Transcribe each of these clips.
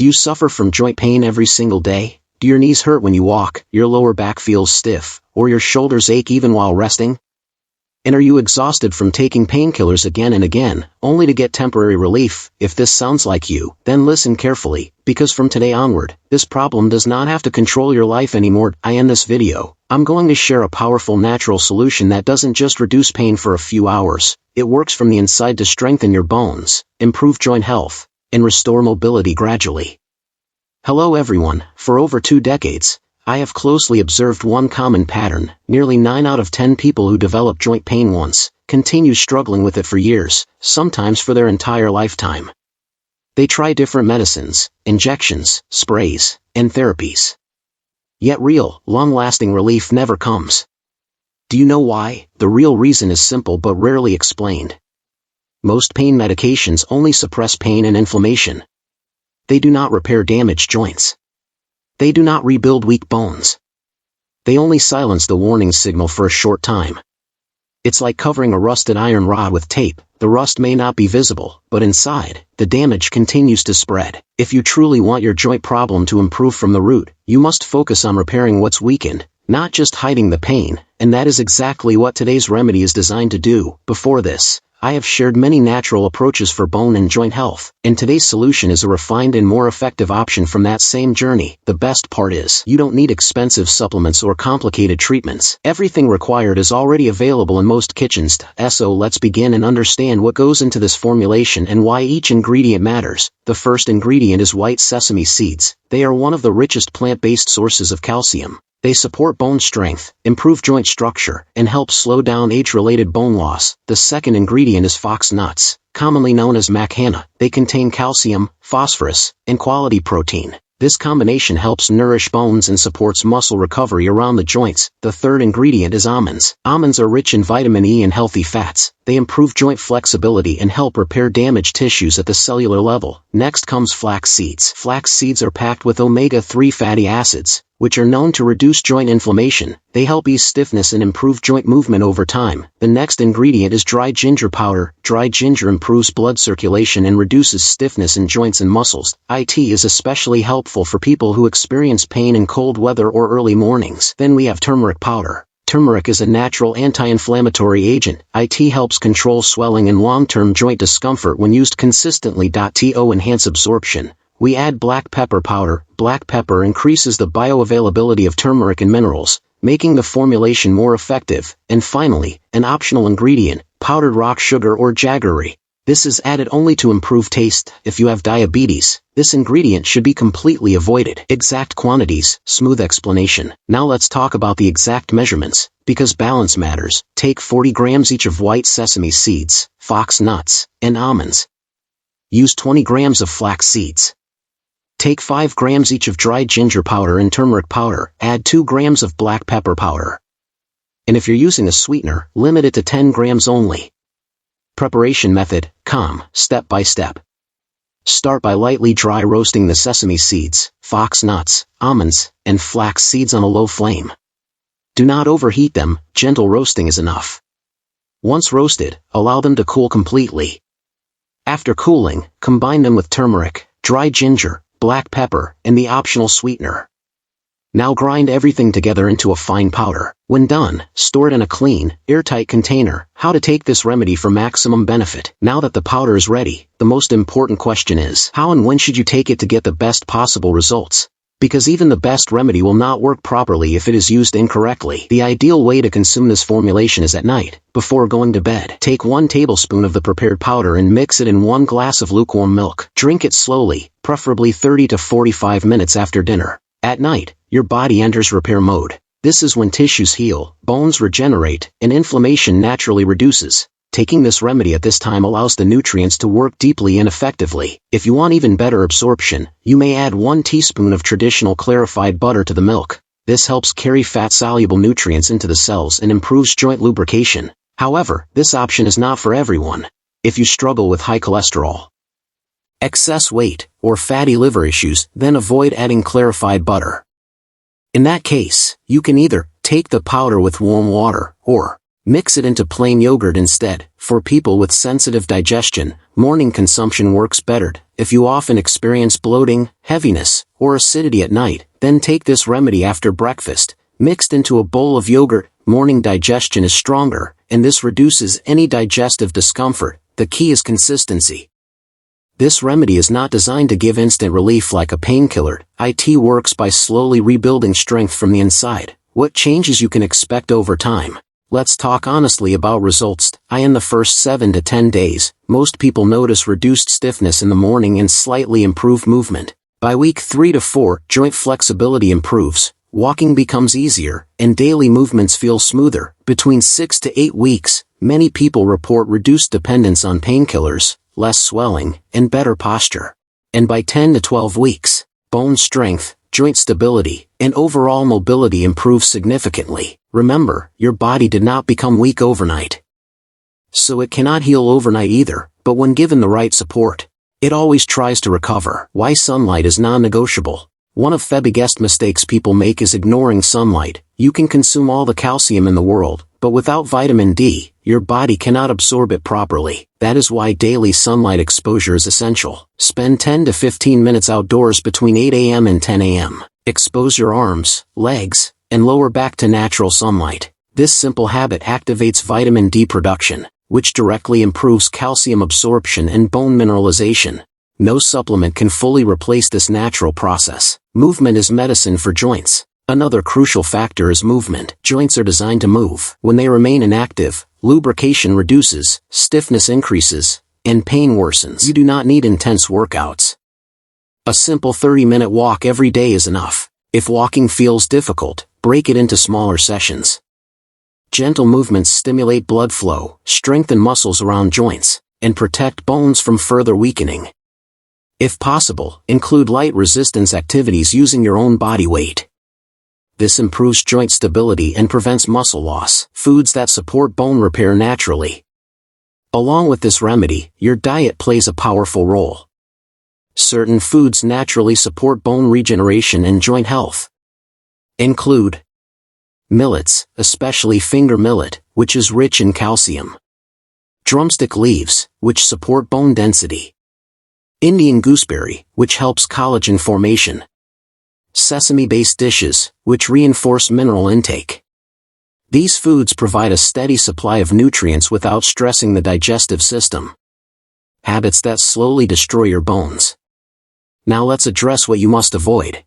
Do you suffer from joint pain every single day? Do your knees hurt when you walk, your lower back feels stiff, or your shoulders ache even while resting? And are you exhausted from taking painkillers again and again, only to get temporary relief? If this sounds like you, then listen carefully, because from today onward, this problem does not have to control your life anymore. In this video, I'm going to share a powerful natural solution that doesn't just reduce pain for a few hours, it works from the inside to strengthen your bones, improve joint health, and restore mobility gradually. Hello everyone. For over 2 decades, I have closely observed one common pattern. Nearly 9 out of 10 people who develop joint pain once continue struggling with it for years, sometimes for their entire lifetime. They try different medicines, injections, sprays, and therapies. Yet real, long-lasting relief never comes. Do you know why? The real reason is simple but rarely explained. Most pain medications only suppress pain and inflammation. They do not repair damaged joints. They do not rebuild weak bones. They only silence the warning signal for a short time. It's like covering a rusted iron rod with tape. The rust may not be visible, but inside, the damage continues to spread. If you truly want your joint problem to improve from the root, you must focus on repairing what's weakened, not just hiding the pain, and that is exactly what today's remedy is designed to do. Before this, I have shared many natural approaches for bone and joint health, and today's solution is a refined and more effective option from that same journey. The best part is, you don't need expensive supplements or complicated treatments. Everything required is already available in most kitchens. So let's begin and understand what goes into this formulation and why each ingredient matters. The first ingredient is white sesame seeds. They are one of the richest plant-based sources of calcium. They support bone strength, improve joint structure, and help slow down age-related bone loss. The second ingredient is fox nuts, commonly known as macana. They contain calcium, phosphorus, and quality protein. This combination helps nourish bones and supports muscle recovery around the joints. The third ingredient is almonds. Almonds are rich in vitamin E and healthy fats. They improve joint flexibility and help repair damaged tissues at the cellular level. Next comes flax seeds. Flax seeds are packed with omega-3 fatty acids, which are known to reduce joint inflammation. They help ease stiffness and improve joint movement over time. The next ingredient is dried ginger powder. Dried ginger improves blood circulation and reduces stiffness in joints and muscles. It is especially helpful for people who experience pain in cold weather or early mornings. Then we have turmeric powder. Turmeric is a natural anti-inflammatory agent. It helps control swelling and long-term joint discomfort when used consistently. To enhance absorption, we add black pepper powder. Black pepper increases the bioavailability of turmeric and minerals, making the formulation more effective. And finally, an optional ingredient, powdered rock sugar or jaggery. This is added only to improve taste. If you have diabetes, this ingredient should be completely avoided. Exact quantities, smooth explanation. Now let's talk about the exact measurements, because balance matters. Take 40 grams each of white sesame seeds, fox nuts, and almonds. Use 20 grams of flax seeds. Take 5 grams each of dried ginger powder and turmeric powder. Add 2 grams of black pepper powder. And if you're using a sweetener, limit it to 10 grams only. Preparation method, step by step. Start by lightly dry roasting the sesame seeds, fox nuts, almonds, and flax seeds on a low flame. Do not overheat them, gentle roasting is enough. Once roasted, allow them to cool completely. After cooling, combine them with turmeric, dried ginger, black pepper, and the optional sweetener. Now grind everything together into a fine powder. When done, store it in a clean, airtight container. How to take this remedy for maximum benefit? Now that the powder is ready, the most important question is, how and when should you take it to get the best possible results? Because even the best remedy will not work properly if it is used incorrectly. The ideal way to consume this formulation is at night, before going to bed. Take 1 tablespoon of the prepared powder and mix it in 1 glass of lukewarm milk. Drink it slowly, preferably 30 to 45 minutes after dinner. At night, your body enters repair mode. This is when tissues heal, bones regenerate, and inflammation naturally reduces. Taking this remedy at this time allows the nutrients to work deeply and effectively. If you want even better absorption, you may add 1 teaspoon of traditional clarified butter to the milk. This helps carry fat-soluble nutrients into the cells and improves joint lubrication. However, this option is not for everyone. If you struggle with high cholesterol, excess weight, or fatty liver issues, then avoid adding clarified butter. In that case, you can either take the powder with warm water, or Mix it into plain yogurt instead. For people with sensitive digestion, morning consumption works better. If you often experience bloating, heaviness, or acidity at night, then take this remedy after breakfast. Mixed into a bowl of yogurt, morning digestion is stronger, and this reduces any digestive discomfort. The key is consistency. This remedy is not designed to give instant relief like a painkiller. It works by slowly rebuilding strength from the inside. What changes you can expect over time? Let's talk honestly about results. In the first 7 to 10 days, most people notice reduced stiffness in the morning and slightly improved movement. By week 3 to 4, joint flexibility improves, walking becomes easier, and daily movements feel smoother. Between 6 to 8 weeks, many people report reduced dependence on painkillers, less swelling, and better posture. And by 10 to 12 weeks, bone strength, joint stability, and overall mobility improve significantly. Remember, your body did not become weak overnight. So it cannot heal overnight either, but when given the right support, it always tries to recover. Why sunlight is non-negotiable? One of the biggest mistakes people make is ignoring sunlight. You can consume all the calcium in the world, but without vitamin D, your body cannot absorb it properly. That is why daily sunlight exposure is essential. Spend 10 to 15 minutes outdoors between 8 a.m. and 10 a.m. Expose your arms, legs, and lower back to natural sunlight. This simple habit activates vitamin D production, which directly improves calcium absorption and bone mineralization. No supplement can fully replace this natural process. Movement is medicine for joints. Another crucial factor is movement. Joints are designed to move. When they remain inactive, lubrication reduces, stiffness increases, and pain worsens. You do not need intense workouts. A simple 30-minute walk every day is enough. If walking feels difficult, break it into smaller sessions. Gentle movements stimulate blood flow, strengthen muscles around joints, and protect bones from further weakening. If possible, include light resistance activities using your own body weight. This improves joint stability and prevents muscle loss. Foods that support bone repair naturally. Along with this remedy, your diet plays a powerful role. Certain foods naturally support bone regeneration and joint health. Include millets, especially finger millet, which is rich in calcium. Drumstick leaves, which support bone density. Indian gooseberry, which helps collagen formation. Sesame-based dishes, which reinforce mineral intake. These foods provide a steady supply of nutrients without stressing the digestive system. Habits that slowly destroy your bones. Now let's address what you must avoid.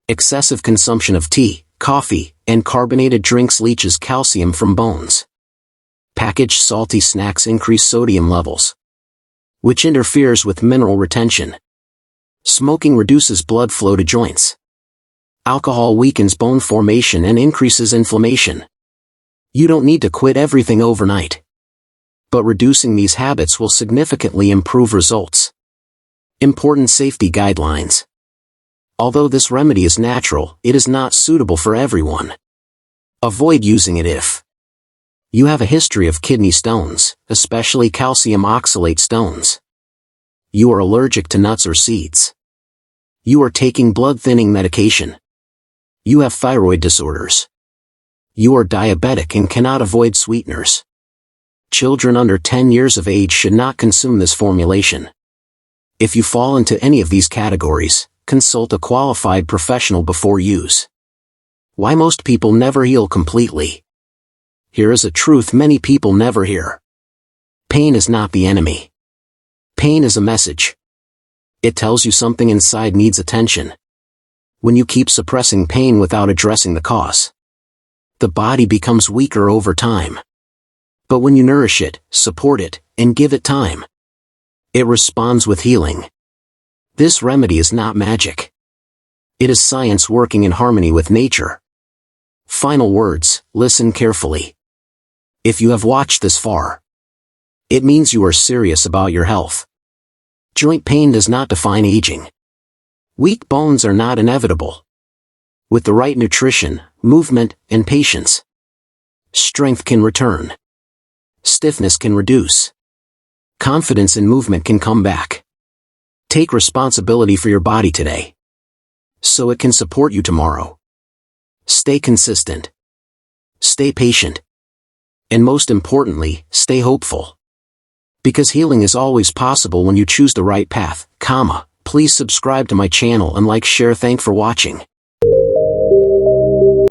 Excessive consumption of tea, coffee, and carbonated drinks leaches calcium from bones. Packaged salty snacks increase sodium levels, which interferes with mineral retention. Smoking reduces blood flow to joints. Alcohol weakens bone formation and increases inflammation. You don't need to quit everything overnight, but reducing these habits will significantly improve results. Important safety guidelines. Although this remedy is natural, it is not suitable for everyone. Avoid using it if you have a history of kidney stones, especially calcium oxalate stones. You are allergic to nuts or seeds. You are taking blood-thinning medication. You have thyroid disorders. You are diabetic and cannot avoid sweeteners. Children under 10 years of age should not consume this formulation. If you fall into any of these categories, consult a qualified professional before use. Why most people never heal completely? Here is a truth many people never hear. Pain is not the enemy. Pain is a message. It tells you something inside needs attention. When you keep suppressing pain without addressing the cause, the body becomes weaker over time. But when you nourish it, support it, and give it time, it responds with healing. This remedy is not magic. It is science working in harmony with nature. Final words, listen carefully. If you have watched this far, it means you are serious about your health. Joint pain does not define aging. Weak bones are not inevitable. With the right nutrition, movement, and patience, strength can return. Stiffness can reduce. Confidence in movement can come back. Take responsibility for your body today, so it can support you tomorrow. Stay consistent. Stay patient. And most importantly, stay hopeful. Because healing is always possible when you choose the right path, Please subscribe to my channel and like share. Thanks for watching.